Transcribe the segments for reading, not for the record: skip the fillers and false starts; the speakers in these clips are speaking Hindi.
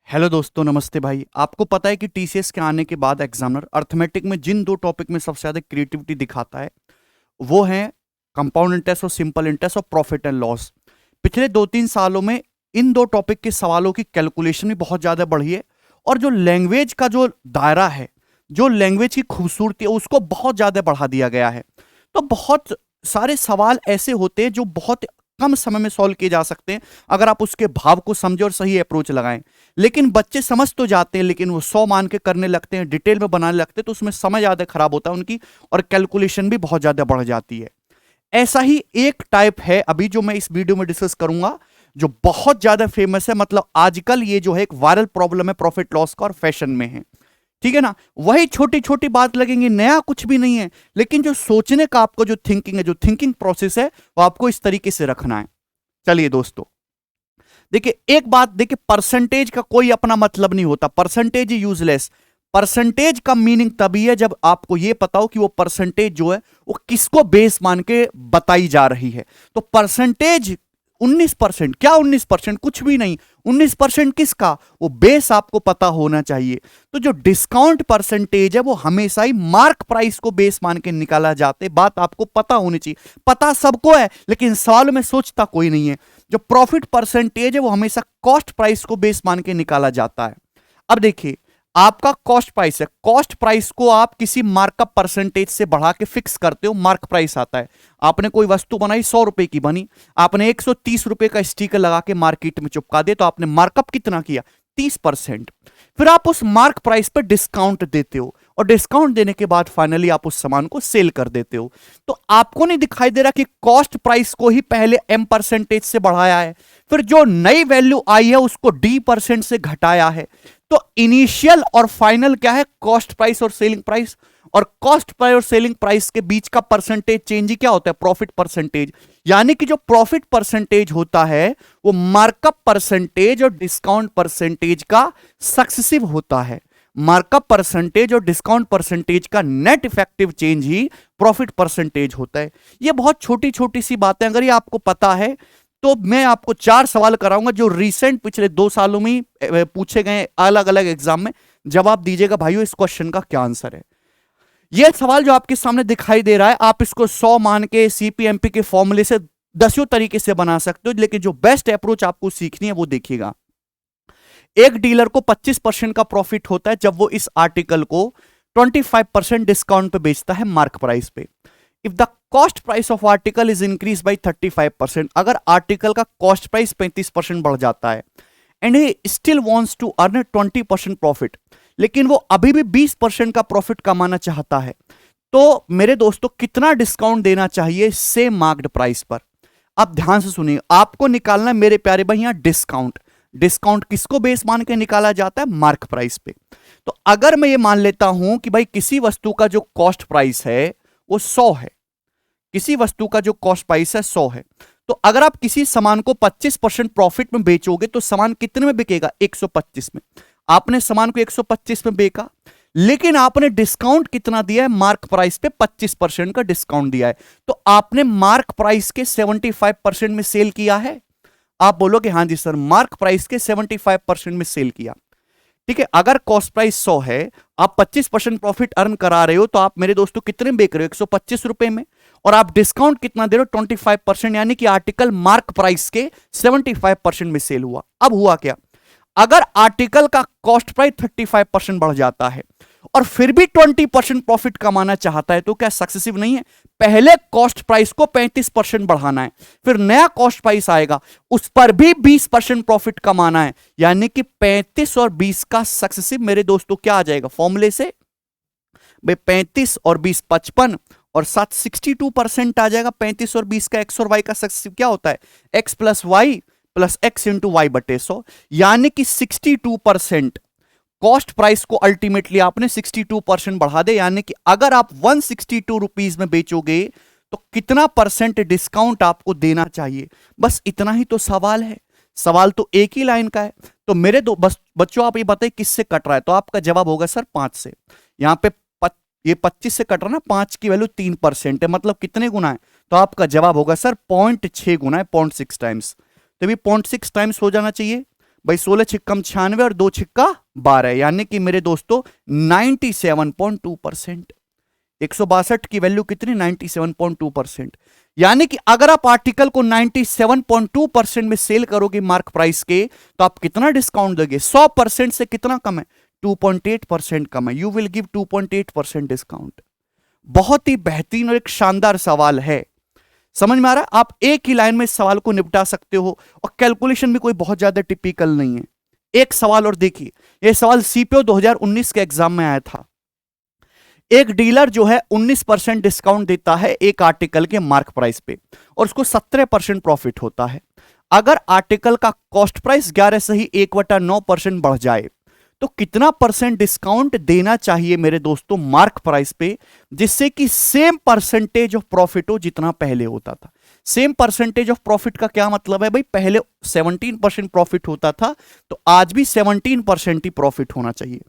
हेलो दोस्तों, नमस्ते भाई। आपको पता है कि टीसीएस के आने के बाद एग्जामिनर अर्थमेटिक में जिन दो टॉपिक में सबसे ज़्यादा क्रिएटिविटी दिखाता है वो है कंपाउंड इंटरेस्ट और सिंपल इंटरेस्ट और प्रॉफिट एंड लॉस। पिछले 2-3 सालों में इन दो टॉपिक के सवालों की कैलकुलेशन भी बहुत ज़्यादा बढ़ी है और जो लैंग्वेज का जो दायरा है, जो लैंग्वेज की खूबसूरती है, उसको बहुत ज़्यादा बढ़ा दिया गया है। तो बहुत सारे सवाल ऐसे होते हैं जो बहुत कम समय में सॉल्व किए जा सकते हैं अगर आप उसके भाव को समझे और सही अप्रोच लगाएं। लेकिन बच्चे समझ तो जाते हैं, लेकिन वो 100 मान के करने लगते हैं, डिटेल में बनाने लगते हैं, तो उसमें समय ज्यादा खराब होता है उनकी और कैलकुलेशन भी बहुत ज्यादा बढ़ जाती है। ऐसा ही एक टाइप है अभी जो मैं इस वीडियो में डिस्कस करूंगा, जो बहुत ज्यादा फेमस है। मतलब आजकल ये जो है एक वायरल प्रॉब्लम है प्रॉफिट लॉस का और फैशन में है। ठीक है ना। वही छोटी छोटी बात लगेंगी, नया कुछ भी नहीं है, लेकिन जो सोचने का आपको जो थिंकिंग है, जो थिंकिंग प्रोसेस है, वो आपको इस तरीके से रखना है। चलिए दोस्तों, देखिए एक बात, देखिए परसेंटेज का कोई अपना मतलब नहीं होता, परसेंटेज यूजलेस। परसेंटेज का मीनिंग तभी है जब आपको यह पता हो कि वो परसेंटेज जो है वो किसको बेस मान के बताई जा रही है। तो परसेंटेज 19%, क्या 19%? कुछ भी नहीं। 19% किसका? वो बेस आपको पता होना चाहिए। तो जो डिस्काउंट परसेंटेज है वो हमेशा ही मार्क प्राइस को बेस मान के निकाला जाता है। बात आपको पता होनी चाहिए। पता सबको है, लेकिन सवाल में सोचता कोई नहीं है। जो प्रॉफिट परसेंटेज है वो हमेशा कॉस्ट प्राइस को बेस मान के निकाला जाता है। अब देखिए, आपका कॉस्ट प्राइस है, कॉस्ट प्राइस को आप किसी मार्कअप परसेंटेज से बढ़ा के फिक्स करते हो, मार्क प्राइस आता है। आपने कोई वस्तु बनाई, 100 रुपए की बनी, आपने 130 रुपए का स्टिकर लगा के मार्केट में चिपका दिया, तो आपने मार्कअप कितना किया? 30%। फिर आप उस मार्क प्राइस पर डिस्काउंट देते हो और डिस्काउंट देने के बाद फाइनली आप उस सामान को सेल कर देते हो। तो आपको नहीं दिखाई दे रहा कि कॉस्ट प्राइस को ही पहले एम परसेंटेज से बढ़ाया है, फिर जो नई वैल्यू आई है उसको डी% से घटाया है। तो इनिशियल और फाइनल क्या है? कॉस्ट प्राइस और सेलिंग प्राइस। और कॉस्ट प्राइस और सेलिंग प्राइस के बीच का परसेंटेज चेंज ही क्या होता है? Profit percentage. यानी कि जो प्रॉफिट परसेंटेज होता है वो मार्कअप परसेंटेज और डिस्काउंट परसेंटेज का सक्सेसिव होता है। मार्कअप परसेंटेज और डिस्काउंट परसेंटेज का नेट इफेक्टिव चेंज ही प्रॉफिट परसेंटेज होता है। ये बहुत छोटी छोटी सी बातें अगर ये आपको पता है तो मैं आपको 4 सवाल कराऊंगा जो रिसेंट पिछले 2 सालों में पूछे गए अलग अलग एग्जाम में। जवाब दीजिएगा भाइयों, इस क्वेश्चन का क्या आंसर है। यह सवाल जो आपके सामने दिखाई दे रहा है, आप इसको 100 मान के सीपीएमपी के फॉर्मूले से 10 तरीके से बना सकते हो, लेकिन जो बेस्ट अप्रोच आपको सीखनी है वो देखिएगा। एक डीलर को 25% का प्रॉफिट होता है जब वो इस आर्टिकल को 25% डिस्काउंट पे बेचता है मार्क प्राइस पे। If the cost price of article is increase by 35%, अगर आर्टिकल का कॉस्ट प्राइस 35% बढ़ जाता है and he still wants to earn 20% profit, लेकिन वो अभी भी 20% का प्रॉफिट कमाना चाहता है, तो मेरे दोस्तों कितना डिस्काउंट देना चाहिए सेम मार्क्ड प्राइस पर? आप ध्यान से सुनिए, आपको निकालना है मेरे प्यारे भाई यहां डिस्काउंट। डिस्काउंट किसको बेस मान के निकाला जाता है? मार्क प्राइस पे। तो अगर मैं ये मान लेता हूं कि भाई किसी वस्तु का जो कॉस्ट प्राइस है वो 100 है, किसी वस्तु का जो कॉस्ट प्राइस है 100 है, तो अगर आप किसी सामान को 25% प्रॉफिट में बेचोगे तो सामान कितने में बिकेगा? 125 में। आपने सामान को 125 में बेचा, लेकिन आपने डिस्काउंट कितना दिया है? मार्क प्राइस पे 25% का डिस्काउंट दिया है, तो आपने मार्क प्राइस के 75% में सेल किया है। आप बोलोगे हाँ जी सर, मार्क प्राइस के 75% में सेल किया। ठीक है, अगर कॉस्ट प्राइस 100 है, आप 25% प्रॉफिट अर्न करा रहे हो, तो आप मेरे दोस्तों कितने में बेच रहे हो? 125 रुपए में। और आप डिस्काउंट कितना दे रहे हो? 25%, यानी कि आर्टिकल मार्क प्राइस के 75% में सेल हुआ। अब हुआ क्या? अगर आर्टिकल का कॉस्ट प्राइस 35% बढ़ जाता है और फिर भी 20% प्रॉफिट कमाना चाहता है, तो क्या सक्सेसिव नहीं है? पहले कॉस्ट प्राइस को 35% बढ़ाना है, फिर नया कॉस्ट प्राइस आएगा, उस पर भी 20% प्रॉफिट कमाना है, यानी कि 35 और 20 का सक्सेसिव मेरे दोस्तों क्या आ जाएगा फॉर्मूले से? भाई 35 और 20 55 और 7 62% आ जाएगा। 35 और 20 का एक्स और वाई का सक्सेसिव क्या होता है? X plus y plus x into y बटे 100, यानी कि 62% कॉस्ट प्राइस को अल्टीमेटली आपने 62% बढ़ा दे। यानी कि अगर आप 162 रुपीज में बेचोगे तो कितना परसेंट डिस्काउंट आपको देना चाहिए? बस इतना ही तो सवाल है। सवाल तो एक ही लाइन का है। तो मेरे दो बस बच्चों, आप ये बताइए किससे कट रहा है? तो आपका जवाब होगा सर 5 से। यहां पे ये 25 से कट रहा ना, 5 की वैल्यू 3% है, मतलब कितने गुना है? तो आपका जवाब होगा सर 0.6 गुना है, 0.6 टाइम्स। तो भी 0.6 टाइम्स हो जाना चाहिए। भाई 16 छिक्कम 96 और 2 छिक्का 12, यानी कि मेरे दोस्तों 97.2%। 162 की वैल्यू कितनी? 97.2%। यानी कि अगर आप आर्टिकल को 97.2% में सेल करोगे मार्क प्राइस के, तो आप कितना डिस्काउंट दोगे? 100% से कितना कम है? 2.8% कम है। You will give 2.8% discount. बहुत ही बेहतरीन और एक शानदार सवाल है। समझ में आ रहा है? आप एक ही लाइन में इस सवाल को निपटा सकते हो और कैलकुलेशन भी कोई बहुत ज्यादा टिपिकल नहीं है। एक सवाल और देखिए, यह सवाल सीपीओ 2019 के एग्जाम में आया था। एक डीलर जो है 19% डिस्काउंट देता है एक आर्टिकल के मार्क प्राइस पे और उसको 17% प्रॉफिट होता है। अगर आर्टिकल का कॉस्ट प्राइस 11 से ही 1/9% बढ़ जाए तो कितना परसेंट डिस्काउंट देना चाहिए मेरे दोस्तों मार्क प्राइस पे, जिससे कि सेम परसेंटेज ऑफ प्रॉफिट हो जितना पहले होता था। सेम परसेंटेज ऑफ प्रॉफिट का क्या मतलब है भाई? पहले 17% प्रॉफिट होता था तो आज भी 17% ही प्रॉफिट होना चाहिए।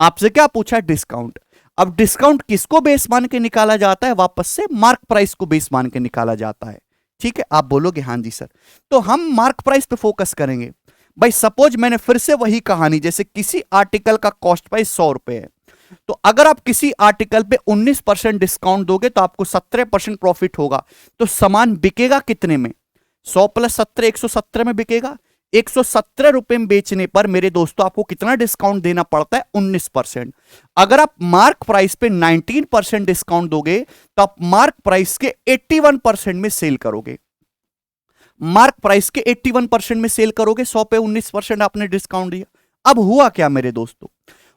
आपसे क्या पूछा है? डिस्काउंट। अब डिस्काउंट किसको बेस मान के निकाला जाता है? वापस से मार्क प्राइस को बेस मान के निकाला जाता है। ठीक है, आप बोलोगे हाँ जी सर। तो हम मार्क प्राइस पे फोकस करेंगे। भाई सपोज मैंने फिर से वही कहानी, जैसे किसी आर्टिकल का कॉस्ट प्राइस 100 रुपए है, तो अगर आप किसी आर्टिकल पे 19% डिस्काउंट दोगे तो आपको 17% प्रॉफिट होगा। तो सामान बिकेगा कितने में? 100 प्लस 17 117 में बिकेगा। 117 रुपए में बेचने पर मेरे दोस्तों आपको कितना डिस्काउंट देना पड़ता है? 19%। अगर आप मार्क प्राइस पे 19% डिस्काउंट दोगे तो आप मार्क प्राइस के 81% में सेल करोगे। मार्क प्राइस के 81% में सेल करोगे। 100 पे 19% आपने डिस्काउंट दिया। अब हुआ क्या मेरे दोस्तों?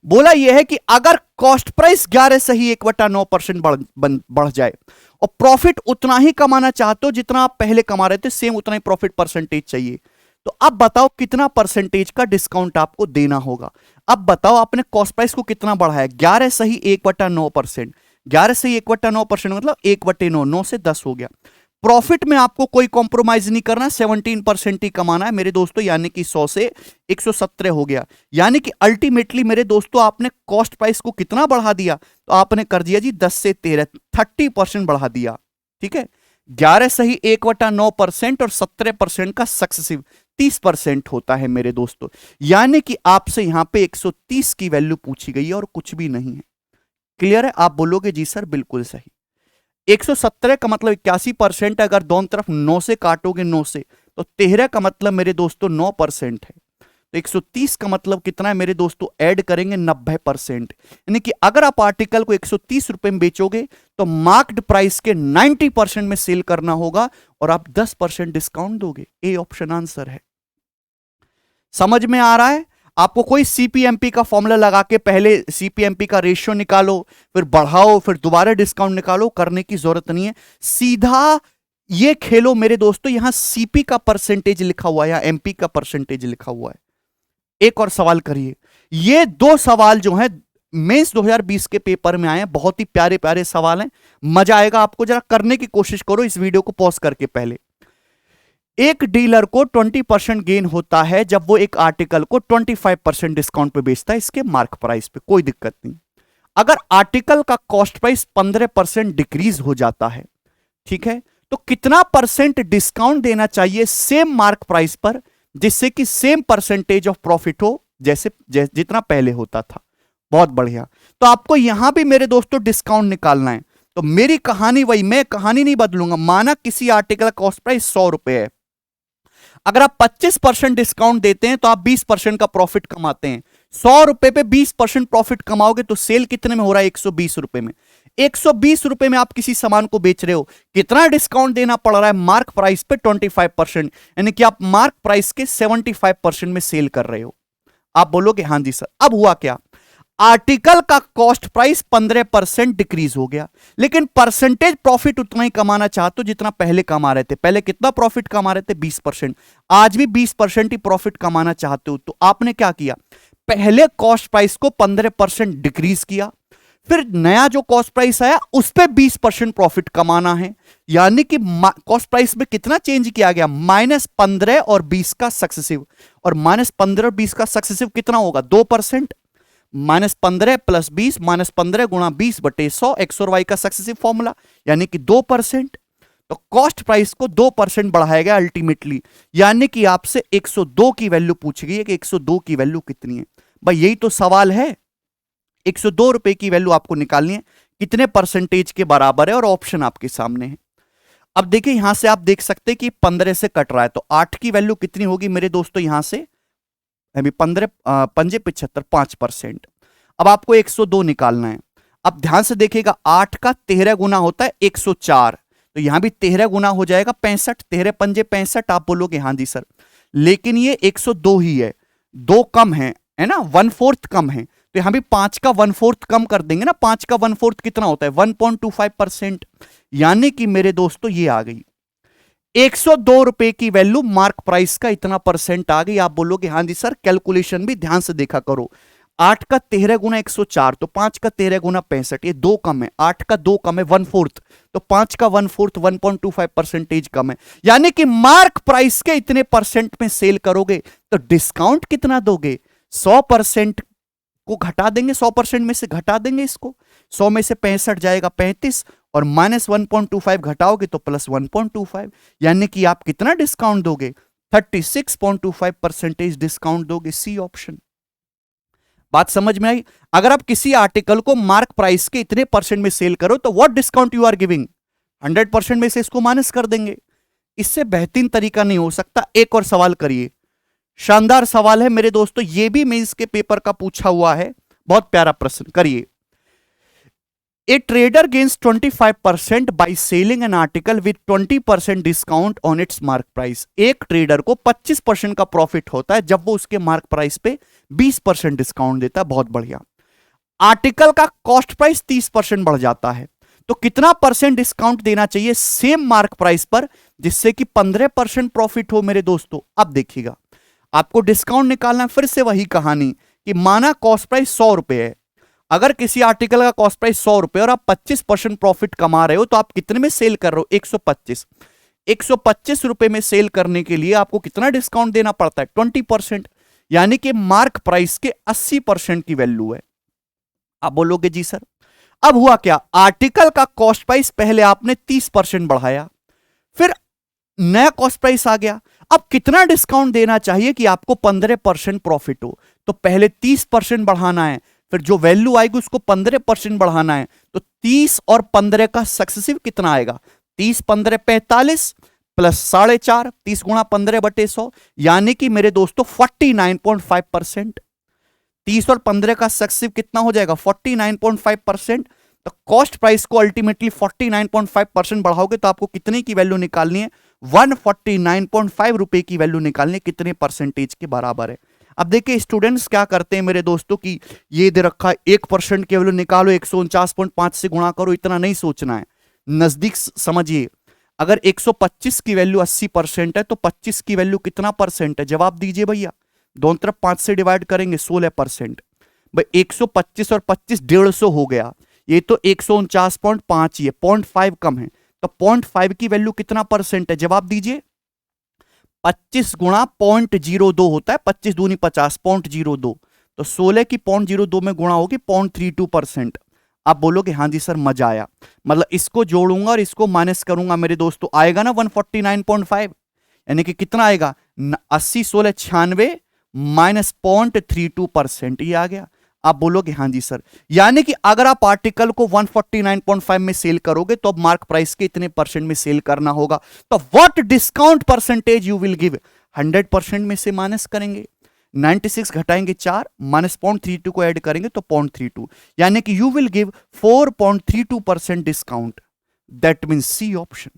बोला यह है कि अगर कॉस्ट प्राइस 11 से ही 1/9% बढ़ जाए और प्रॉफिट उतना ही कमाना चाहते हो जितना आप पहले कमा रहे थे, सेम उतना ही प्रॉफिट परसेंटेज चाहिए, तो अब बताओ कितना परसेंटेज का डिस्काउंट आपको देना होगा। अब बताओ आपने कॉस्ट प्राइस को कितना बढ़ाया? 11 से ही 1/9%। 11 से ही 1/9% मतलब 1/9, 9 से 10 हो गया। प्रॉफिट में आपको कोई कॉम्प्रोमाइज नहीं करना, 17% ही कमाना है मेरे दोस्तों, यानी कि 100 से 117 हो गया। यानी कि अल्टीमेटली मेरे दोस्तों आपने कॉस्ट प्राइस को कितना बढ़ा दिया? तो आपने कर दिया जी 10 से 13, 30% बढ़ा दिया। ठीक है, 11 से ही 1/9% और 17% का सक्सेसिव 30% होता है मेरे दोस्तों। यानी कि आपसे यहां पे 130 की वैल्यू पूछी गई है और कुछ भी नहीं है। क्लियर है? आप बोलोगे जी सर बिल्कुल सही। 117 का मतलब 81%। अगर दोनों तरफ 9 से काटोगे 9 से, तो 13 का मतलब मेरे दोस्तों 9% है। तो 130 का मतलब कितना है मेरे दोस्तों? ऐड करेंगे 90%। यानी कि अगर आप आर्टिकल को 130 रुपए में बेचोगे तो मार्क्ड प्राइस के 90% में सेल करना होगा और आप 10% डिस्काउंट दोगे। ए ऑप्शन आंसर है। समझ में आ रहा है? आपको कोई सीपीएमपी का फॉर्मूला लगा के पहले सीपीएमपी का रेशियो निकालो, फिर बढ़ाओ, फिर दोबारा डिस्काउंट निकालो, करने की जरूरत नहीं है। सीधा ये खेलो मेरे दोस्तों। यहां सीपी का परसेंटेज लिखा हुआ है या एमपी का परसेंटेज लिखा हुआ है। एक और सवाल करिए। ये दो सवाल जो हैं मेंस 2020 के पेपर में आए हैं, बहुत ही प्यारे प्यारे सवाल हैं, मजा आएगा आपको। जरा करने की कोशिश करो इस वीडियो को पॉज करके। पहले, एक डीलर को 20% गेन होता है जब वो एक आर्टिकल को 25% डिस्काउंट पे बेचता है इसके मार्क प्राइस पे, कोई दिक्कत नहीं। अगर आर्टिकल का कॉस्ट प्राइस 15% डिक्रीज हो जाता है, ठीक है, तो कितना परसेंट डिस्काउंट देना चाहिए सेम मार्क प्राइस पर, जिससे कि सेम परसेंटेज ऑफ प्रॉफिट हो जैसे जितना पहले होता था। बहुत बढ़िया। तो आपको यहां भी मेरे दोस्तों डिस्काउंट निकालना है। तो मेरी कहानी वही, मैं कहानी नहीं बदलूंगा। माना किसी आर्टिकल का कॉस्ट प्राइस 100 रुपए है, अगर आप 25% डिस्काउंट देते हैं तो आप 20% का प्रॉफिट कमाते हैं। 100 रुपए पे 20% प्रॉफिट कमाओगे तो सेल कितने में हो रहा है? 120 रुपए में। 120 रुपए में आप किसी सामान को बेच रहे हो, कितना डिस्काउंट देना पड़ रहा है? मार्क प्राइस पे 25%, यानी कि आप मार्क प्राइस के 75% में सेल कर रहे हो। आप बोलोगे हाँ जी सर। अब हुआ क्या? आर्टिकल का कॉस्ट प्राइस 15% डिक्रीज हो गया, लेकिन परसेंटेज प्रॉफिट उतना ही कमाना चाहते हो जितना पहले कमा रहे थे। पहले कितना प्रॉफिट कमा रहे थे? 20%। आज भी 20% ही प्रॉफिट कमाना चाहते हो। तो आपने क्या किया? पहले कॉस्ट प्राइस को 15% डिक्रीज किया, फिर नया जो कॉस्ट प्राइस आया उस पर 20% प्रॉफिट कमाना है। यानी कि कॉस्ट प्राइस में कितना चेंज किया गया? -15 और 20 का सक्सेसिव। और -15 और 20 का सक्सेसिव कितना होगा? 2%। -15 प्लस 20, -15 गुणा 20 बटे 100, एक्स और वाई का सक्सेसिव फॉर्मूला, यानी कि 2%। तो कॉस्ट प्राइस को 2% बढ़ाया गया अल्टीमेटली, यानी कि आपसे 102 की वैल्यू पूछी गई है कि 102 की वैल्यू कितनी है। भाई यही तो सवाल है, 102 रुपए की वैल्यू आपको निकालनी है, कितने परसेंटेज के बराबर है, और ऑप्शन आपके सामने है। अब देखिए यहां से आप देख सकते हैं कि 15 से कट रहा है, तो 8 की वैल्यू कितनी होगी मेरे दोस्तों, यहां से अभी 15 पंजे 75 5%। अब आपको 102 निकालना है। अब ध्यान से देखिएगा 8 का 13 गुना होता है 104, तो यहां भी 13 गुना हो जाएगा 65, 13 पंजे 65। आप बोलोगे हाँ जी सर, लेकिन ये 102 ही है, 2 कम है ना, 1/4 कम है, तो यहां भी 5 का 1/4 कम कर देंगे ना। 5 का 1/4 कितना होता है 1.25%, यानी कि मेरे दोस्तों ये आ गई 102 रुपए की वैल्यू, मार्क प्राइस का इतना परसेंट आ गई। आप बोलोगे हाँ जी सर, कैलकुलेशन भी ध्यान से देखा करो। 8 का 13 गुना 104, तो 5 का 13 गुना 65, ये 2 कम है, 8 का 2 कम है 1/4, तो 5 का 1/4 1.25% कम है, यानी कि मार्क प्राइस के इतने परसेंट में सेल करोगे तो डिस्काउंट कितना दोगे, 100% को घटा देंगे, 100% में से घटा देंगे इसको, 100 में से 65 जाएगा 35, और माइनस 1.25 घटाओगे तो प्लस 1.25, यानी कि आप कितना डिस्काउंट दोगे, 36.25% डिस्काउंट दोगे। C option. बात समझ में आई? अगर आप किसी आर्टिकल को मार्क प्राइस के इतने परसेंट में सेल करो तो what discount you are giving, 100% में से इसको माइनस कर देंगे। इससे बेहतरीन तरीका नहीं हो सकता। एक और सवाल करिए, शानदार सवाल है मेरे दोस्तों, यह भी मेंस के पेपर का पूछा हुआ है, बहुत प्यारा प्रश्न। करिए, A trader gains 25% by selling an article with 20% discount on its mark price. एक ट्रेडर को 25% का प्रॉफिट होता है जब वो उसके मार्क प्राइस पे 20% डिस्काउंट देता है। बहुत बढ़िया। आर्टिकल का कॉस्ट प्राइस 30% बढ़ जाता है, तो कितना परसेंट डिस्काउंट देना चाहिए सेम मार्क प्राइस पर जिससे कि 15% प्रॉफिट हो मेरे दोस्तों। अब देखिएगा, आपको डिस्काउंट निकालना, फिर से वही कहानी कि माना कॉस्ट प्राइस 100 रुपए है, अगर किसी आर्टिकल का कॉस्ट प्राइस 100 रुपए और आप 25% प्रॉफिट कमा रहे हो तो आप कितने में सेल कर रहे हो, 125। 125 रुपए में सेल करने के लिए आपको कितना डिस्काउंट देना पड़ता है, 20%, यानी कि मार्क प्राइस के 80% की वैल्यू है। आप बोलोगे जी सर, अब हुआ क्या, आर्टिकल का कॉस्ट प्राइस पहले आपने 30% बढ़ाया, फिर नया कॉस्ट प्राइस आ गया, अब कितना डिस्काउंट देना चाहिए कि आपको 15% प्रॉफिट हो, तो पहले 30% बढ़ाना है, फिर जो वैल्यू आएगी उसको 15% बढ़ाना है, तो 30 और 15 का सक्सेसिव कितना आएगा, 30 15 45 प्लस 4.5, 30 गुणा 15/100, यानी कि मेरे दोस्तों 49.5%। 30 और 15 का सक्सेसिव कितना हो जाएगा, 49.5%। तो कॉस्ट प्राइस को अल्टीमेटली 49.5% बढ़ाओगे तो आपको कितने की वैल्यू निकालनी है, 149.5 रुपए की वैल्यू निकालनी है, कितने परसेंटेज के बराबर है। अब देखिए स्टूडेंट्स क्या करते हैं मेरे दोस्तों की, ये दे रखा है 1% की वैल्यू निकालो, 149.5 से गुणा करो, इतना नहीं सोचना है, नजदीक समझिए। अगर 125 की वैल्यू 80% है तो 25 की वैल्यू कितना परसेंट है, जवाब दीजिए भैया। दोनों तरफ 5 से डिवाइड करेंगे 16%। भाई 125 और 25 150 हो गया, ये तो 149.5 ही है, 0.5 कम है, तो 0.5 की वैल्यू कितना परसेंट है, जवाब दीजिए। 25 गुणा 0.02 होता है, 25 दूनी 50, 0.02, तो 16 की 0.02 में गुणा होगी 0.32%। आप बोलोगे हाँ जी सर मजा आया, मतलब इसको जोड़ूंगा और इसको माइनस करूंगा मेरे दोस्तों, आएगा ना 149.5, यानी कि कितना आएगा 80 16 96 माइनस 0.32%, ये आ गया। आप बोलोगे हाँ जी सर, यानी कि अगर आप आर्टिकल को 149.5 में सेल करोगे तो अब मार्क प्राइस के इतने परसेंट में सेल करना होगा, तो what discount percentage you will give, 100% में से माइनस करेंगे, 96 घटाएंगे 4, माइनस 0.32 को ऐड करेंगे तो 0.32, यानी कि you will give 4.32% discount, that means C option.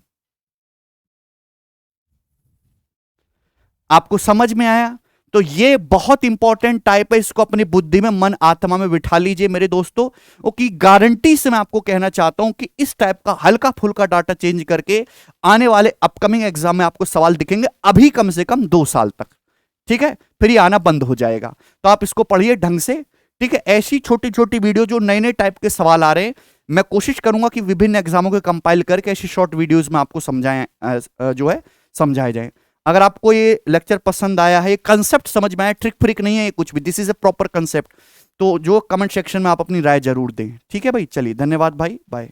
आपको समझ में आया? तो ये बहुत इंपॉर्टेंट टाइप है, इसको अपनी बुद्धि में मन आत्मा में बिठा लीजिए मेरे दोस्तों, कि गारंटी से मैं आपको कहना चाहता हूं कि इस टाइप का हल्का फुल्का डाटा चेंज करके आने वाले अपकमिंग एग्जाम में आपको सवाल दिखेंगे, अभी कम से कम 2 साल तक, ठीक है, फिर ये आना बंद हो जाएगा। तो आप इसको पढ़िए ढंग से, ठीक है। ऐसी छोटी छोटी वीडियो जो नए नए टाइप के सवाल आ रहे हैं, मैं कोशिश करूंगा कि विभिन्न एग्जामों के कंपाइल करके ऐसी शॉर्ट वीडियोज में आपको समझाए जाए। अगर आपको ये लेक्चर पसंद आया है, ये कंसेप्ट समझ में आया, ट्रिक फ्रिक नहीं है ये कुछ भी, this is a proper concept, तो जो कमेंट सेक्शन में आप अपनी राय जरूर दें, ठीक है भाई। चलिए धन्यवाद भाई, बाय।